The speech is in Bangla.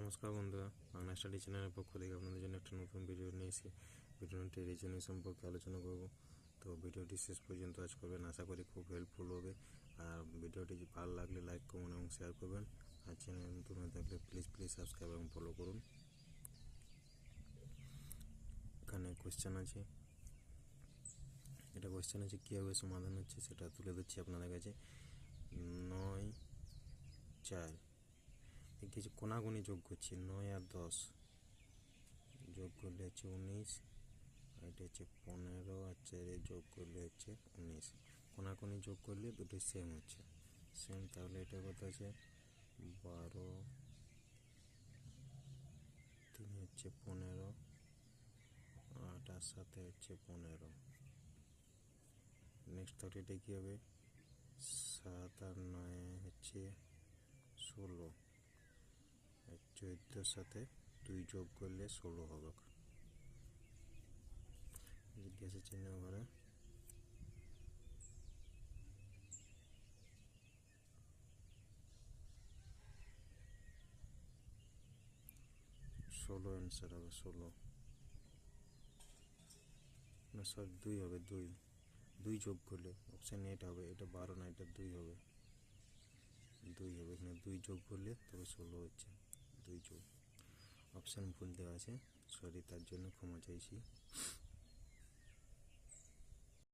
নমস্কার বন্ধুরা, বাংলা স্টাডি চ্যানেলের পক্ষ থেকে আপনাদের জন্য একটা নতুন ভিডিও নিয়ে এসে ভিডিওটি রিজনিং সম্পর্কে আলোচনা করব। তো ভিডিওটি শেষ পর্যন্ত আজ করবেন, আশা করি খুব হেল্পফুল হবে। আর ভিডিওটি ভালো লাগলে লাইক, কমেন্ট এবং শেয়ার করবেন। আর চ্যানেল নতুন হয়ে থাকলে প্লিজ সাবস্ক্রাইব এবং ফলো করুন। এখানে কোয়েশ্চেন আছে, এটা কোয়েশ্চেন আছে কীভাবে সমাধান হচ্ছে সেটা তুলে দিচ্ছি আপনাদের কাছে। 9, 4 কিছু কোনাগুনি যোগ করছি। 9 আর 10 যোগ করলে হচ্ছে 19, আর এটা হচ্ছে 15, আর 4 যোগ করলে হচ্ছে 19। কোনাকুনি যোগ করলে দুটোই সেম হচ্ছে, সেম। তাহলে এটা কত আছে? 12, 3 হচ্ছে 15, 8 আর 7 হচ্ছে 15। নেক্সট তাহলে এটা কী হবে? 7 আর 9 হচ্ছে 16, আর 14 সাথে 2 যোগ করলে 16 হবে। জিজ্ঞাসা চিহ্ন ঘরে 16 অ্যান্সার হবে। 16 না, সরি 2 হবে। 2 যোগ করলে অপশান এটা হবে, এটা 12 না, এটা 2 হবে। 2 হবে, এখানে 2 যোগ করলে তবে 16 হচ্ছে। 2 যোগ, অপশান ভুল দেওয়া আছে, সরি, তার জন্য ক্ষমা চাইছি।